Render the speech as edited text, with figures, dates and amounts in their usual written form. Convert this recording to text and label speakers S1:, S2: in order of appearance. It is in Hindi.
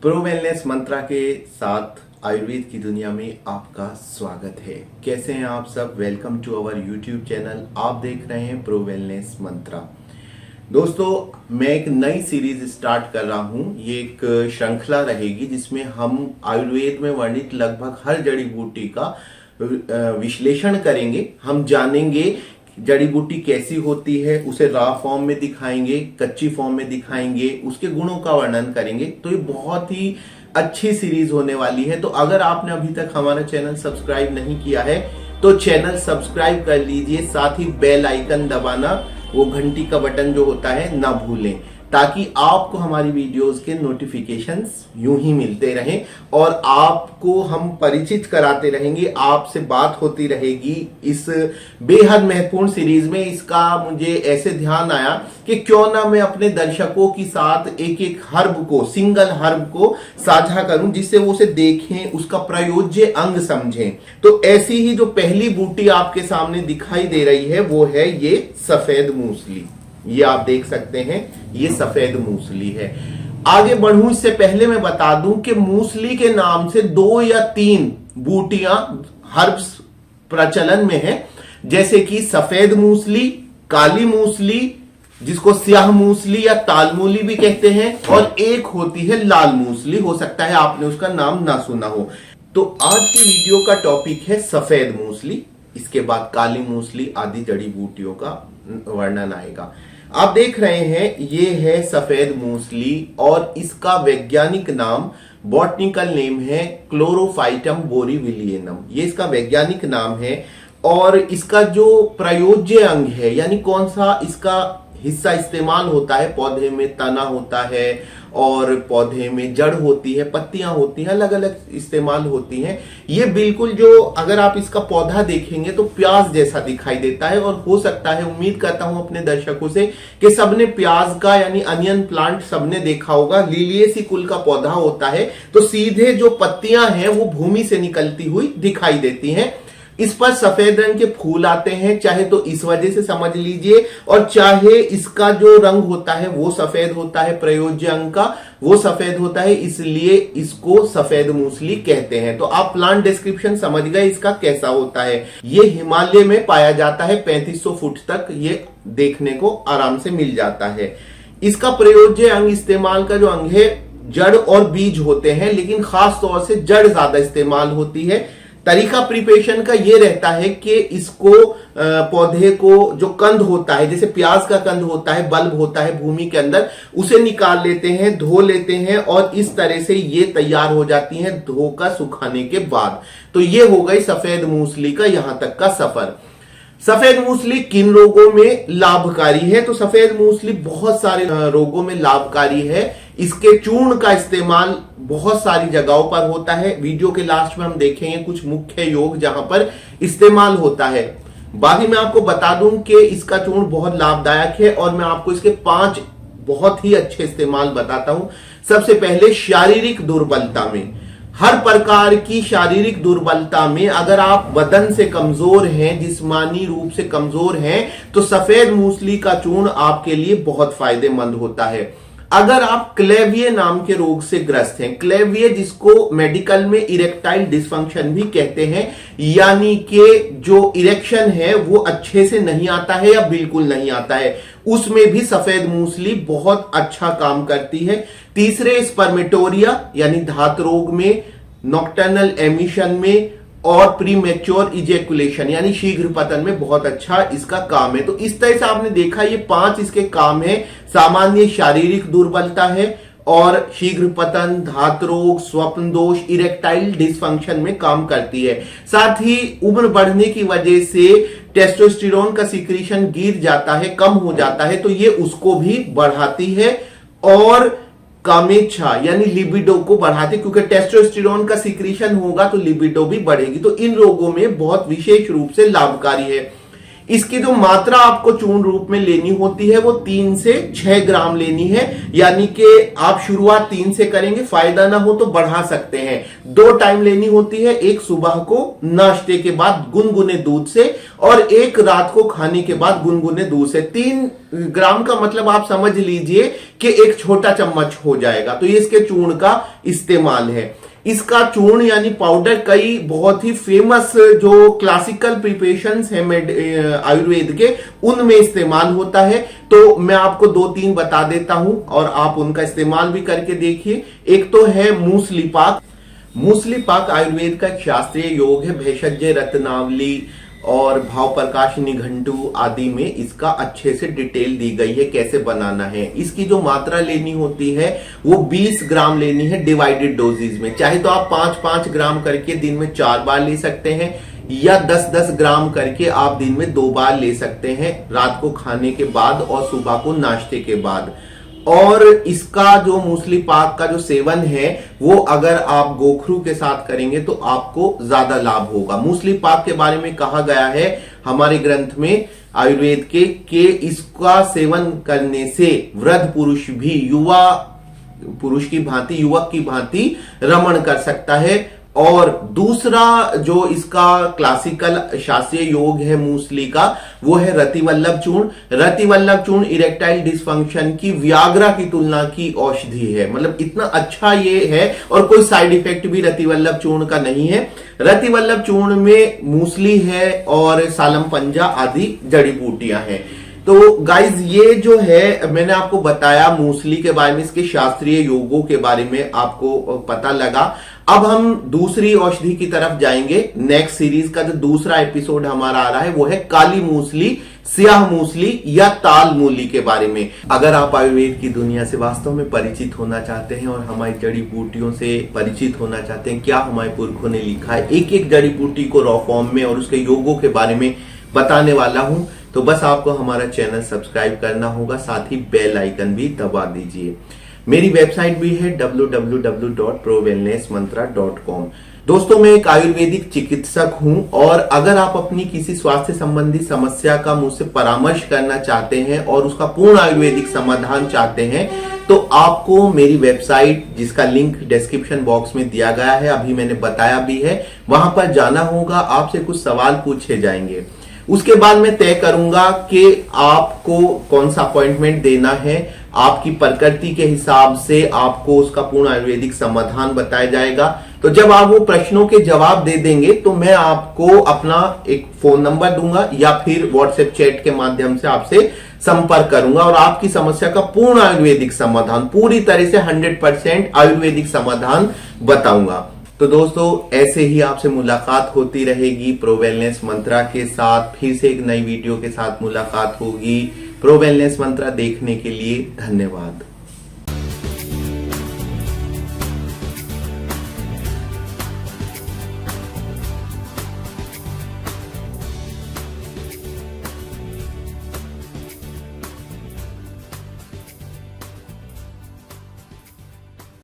S1: प्रो वेलनेस मंत्रा के साथ आयुर्वेद की दुनिया में आपका स्वागत है। कैसे हैं आप सब? Welcome to our YouTube channel. आप देख रहे हैं प्रो वेलनेस मंत्रा। दोस्तों, मैं एक नई सीरीज स्टार्ट कर रहा हूं। ये एक श्रृंखला रहेगी जिसमें हम आयुर्वेद में वर्णित लगभग हर जड़ी बूटी का विश्लेषण करेंगे। हम जानेंगे जड़ी बूटी कैसी होती है, उसे रॉ फॉर्म में दिखाएंगे, कच्ची फॉर्म में दिखाएंगे, उसके गुणों का वर्णन करेंगे। तो ये बहुत ही अच्छी सीरीज होने वाली है। तो अगर आपने अभी तक हमारा चैनल सब्सक्राइब नहीं किया है तो चैनल सब्सक्राइब कर लीजिए, साथ ही बेल आइकन दबाना, वो घंटी का बटन जो होता है, ना भूलें, ताकि आपको हमारी वीडियोस के नोटिफिकेशंस यूं ही मिलते रहें और आपको हम परिचित कराते रहेंगे, आपसे बात होती रहेगी इस बेहद महत्वपूर्ण सीरीज में। इसका मुझे ऐसे ध्यान आया कि क्यों ना मैं अपने दर्शकों के साथ एक एक हर्ब को, सिंगल हर्ब को साझा करूं, जिससे वो उसे देखें, उसका प्रयोज्य अंग समझें। तो ऐसी ही जो पहली बूटी आपके सामने दिखाई दे रही है वो है ये सफेद मूसली। ये आप देख सकते हैं, ये सफेद मूसली है। आगे बढ़ूं इससे पहले मैं बता दूं कि मूसली के नाम से 2 या 3 बूटियां हर्ब्स प्रचलन में है, जैसे कि सफेद मूसली, काली मूसली, जिसको स्याह मूसली या तालमूली भी कहते हैं, और एक होती है लाल मूसली। हो सकता है आपने उसका नाम ना सुना हो। तो आज की वीडियो का टॉपिक है सफेद मूसली, इसके बाद काली मूसली आदि जड़ी बूटियों का वर्णन आएगा। आप देख रहे हैं, ये है सफेद मूसली और इसका वैज्ञानिक नाम, बॉटनिकल नेम है क्लोरोफाइटम बोरीविलियनम। ये इसका वैज्ञानिक नाम है। और इसका जो प्रयोज्य अंग है, यानी कौन सा इसका हिस्सा इस्तेमाल होता है, पौधे में तना होता है और पौधे में जड़ होती है, पत्तियां होती हैं, अलग अलग इस्तेमाल होती हैं। ये बिल्कुल जो, अगर आप इसका पौधा देखेंगे तो प्याज जैसा दिखाई देता है। और हो सकता है, उम्मीद करता हूं अपने दर्शकों से, कि सबने प्याज का यानी अनियन प्लांट सबने देखा होगा। लिलिएसी कुल का पौधा होता है, तो सीधे जो पत्तियां हैं वो भूमि से निकलती हुई दिखाई देती हैं। इस पर सफेद रंग के फूल आते हैं, चाहे तो इस वजह से समझ लीजिए, और चाहे इसका जो रंग होता है वो सफेद होता है, प्रयोज्य अंग का वो सफेद होता है, इसलिए इसको सफेद मूसली कहते हैं। तो आप प्लांट डिस्क्रिप्शन समझ गए इसका कैसा होता है। ये हिमालय में पाया जाता है, 3500 फुट तक ये देखने को आराम से मिल जाता है। इसका प्रयोज्य अंग, इस्तेमाल का जो अंग है, जड़ और बीज होते हैं, लेकिन खास तौर से जड़ ज्यादा इस्तेमाल होती है। तरीका प्रिपरेशन का ये रहता है कि इसको पौधे को जो कंद होता है, जैसे प्याज का कंद होता है, बल्ब होता है भूमि के अंदर, उसे निकाल लेते हैं, धो लेते हैं और इस तरह से ये तैयार हो जाती है धोकर सुखाने के बाद। तो ये हो गई सफेद मूसली का यहां तक का सफर। सफेद मूसली किन रोगों में लाभकारी है? तो सफेद मूसली बहुत सारे रोगों में लाभकारी है। इसके चूर्ण का इस्तेमाल बहुत सारी जगहों पर होता है। वीडियो के लास्ट में हम देखेंगे कुछ मुख्य योग जहां पर इस्तेमाल होता है। बाकी मैं आपको बता दूं कि इसका चूर्ण बहुत लाभदायक है और मैं आपको इसके 5 बहुत ही अच्छे इस्तेमाल बताता हूं। सबसे पहले, शारीरिक दुर्बलता में, हर प्रकार की शारीरिक दुर्बलता में, अगर आप बदन से कमजोर हैं, जिस्मानी रूप से कमजोर हैं, तो सफेद मूसली का चूर्ण आपके लिए बहुत फायदेमंद होता है। अगर आप क्लेविये नाम के रोग से ग्रस्त हैं, क्लेविये जिसको मेडिकल में इरेक्टाइल डिसफंक्शन भी कहते हैं, यानी कि जो इरेक्शन है वो अच्छे से नहीं आता है या बिल्कुल नहीं आता है, उसमें भी सफेद मूसली बहुत अच्छा काम करती है। तीसरे, स्पर्मेटोरिया यानी धात रोग में, नॉक्टर्नल एमिशन में और प्रीमेच्योर इजैकुलेशन यानी शीघ्र पतन में बहुत अच्छा इसका काम है। तो इस तरह से आपने देखा, ये 5 इसके काम है। सामान्य शारीरिक दुर्बलता है और शीघ्र पतन, धात रोग, स्वप्न दोष, इरेक्टाइल डिसफंक्शन में काम करती है। साथ ही उम्र बढ़ने की वजह से टेस्टोस्टेरोन का सिक्रीशन गिर जाता है, कम हो जाता है, तो ये उसको भी बढ़ाती है और कामेच्छा यानी लिबिडो को बढ़ाती, क्योंकि टेस्टोस्टेरोन का सिक्रीशन होगा तो लिबिडो भी बढ़ेगी। तो इन रोगों में बहुत विशेष रूप से लाभकारी है। इसकी जो मात्रा आपको चूर्ण रूप में लेनी होती है वो 3 से 6 ग्राम लेनी है, यानी कि आप शुरुआत 3 से करेंगे, फायदा ना हो तो बढ़ा सकते हैं। 2 टाइम लेनी होती है, एक सुबह को नाश्ते के बाद गुनगुने दूध से और एक रात को खाने के बाद गुनगुने दूध से। 3 ग्राम का मतलब आप समझ लीजिए कि एक छोटा चम्मच हो जाएगा। तो ये इसके चूर्ण का इस्तेमाल है। इसका चूर्ण यानी पाउडर कई बहुत ही फेमस जो क्लासिकल प्रिपरेशंस है आयुर्वेद के, उनमें इस्तेमाल होता है। तो मैं आपको 2-3 बता देता हूं और आप उनका इस्तेमाल भी करके देखिए। एक तो है मूसली पाक। मूसली पाक आयुर्वेद का एक शास्त्रीय योग है। भेषज रत्नावली और भाव प्रकाश निघंटु आदि में इसका अच्छे से डिटेल दी गई है कैसे बनाना है। इसकी जो मात्रा लेनी होती है वो 20 ग्राम लेनी है डिवाइडेड डोजेज में। चाहे तो आप 5-5 ग्राम करके दिन में 4 बार ले सकते हैं या 10-10 ग्राम करके आप दिन में 2 बार ले सकते हैं, रात को खाने के बाद और सुबह को नाश्ते के बाद। और इसका जो मूसली पाक का जो सेवन है वो अगर आप गोखरू के साथ करेंगे तो आपको ज्यादा लाभ होगा। मूसली पाक के बारे में कहा गया है हमारे ग्रंथ में आयुर्वेद के इसका सेवन करने से वृद्ध पुरुष भी युवा पुरुष की भांति, युवक की भांति रमण कर सकता है। और दूसरा जो इसका क्लासिकल शास्त्रीय योग है मूसली का, वो है रतिवल्लभ चूर्ण। रतिवल्लभ चूर्ण इरेक्टाइल डिसफंक्शन की व्याग्रा की तुलना की औषधि है। मतलब इतना अच्छा ये है और कोई साइड इफेक्ट भी रतिवल्लभ चूर्ण का नहीं है। रतिवल्लभ चूर्ण में मूसली है और सालम पंजा आदि जड़ी बूटियां हैं। तो गाइज ये जो है मैंने आपको बताया मूसली के बारे में, इसके शास्त्रीय योगों के बारे में आपको पता लगा। अब हम दूसरी औषधि की तरफ जाएंगे। नेक्स्ट सीरीज का जो दूसरा एपिसोड हमारा आ रहा है वो है काली मूसली, स्याह मूसली या ताल मूली के बारे में। अगर आप आयुर्वेद की दुनिया से वास्तव में परिचित होना चाहते हैं और हमारी जड़ी बूटियों से परिचित होना चाहते हैं, क्या हमारे पुरखों ने लिखा है, एक एक जड़ी बूटी को रॉ फॉर्म में और उसके योगों के बारे में बताने वाला हूं, तो बस आपको हमारा चैनल सब्सक्राइब करना होगा, साथ ही बेल आइकन भी दबा दीजिए। मेरी वेबसाइट भी है www.prowellnessmantra.com। दोस्तों मैं एक आयुर्वेदिक चिकित्सक हूं और अगर आप अपनी किसी स्वास्थ्य संबंधी समस्या का मुझसे परामर्श करना चाहते हैं और उसका पूर्ण आयुर्वेदिक समाधान चाहते हैं तो आपको मेरी वेबसाइट, जिसका लिंक डिस्क्रिप्शन बॉक्स में दिया गया है, अभी मैंने बताया भी है, वहां पर जाना होगा। आपसे कुछ सवाल पूछे जाएंगे, उसके बाद मैं तय करूंगा कि आपको कौन सा अपॉइंटमेंट देना है। आपकी प्रकृति के हिसाब से आपको उसका पूर्ण आयुर्वेदिक समाधान बताया जाएगा। तो जब आप वो प्रश्नों के जवाब दे देंगे तो मैं आपको अपना एक फोन नंबर दूंगा या फिर व्हाट्सएप चैट के माध्यम से आपसे संपर्क करूंगा और आपकी समस्या का पूर्ण आयुर्वेदिक समाधान, पूरी तरह से 100% आयुर्वेदिक समाधान बताऊंगा। तो दोस्तों ऐसे ही आपसे मुलाकात होती रहेगी प्रो वेलनेस मंत्रा के साथ। फिर से एक नई वीडियो के साथ मुलाकात होगी। प्रो वेलनेस मंत्रा देखने के लिए धन्यवाद।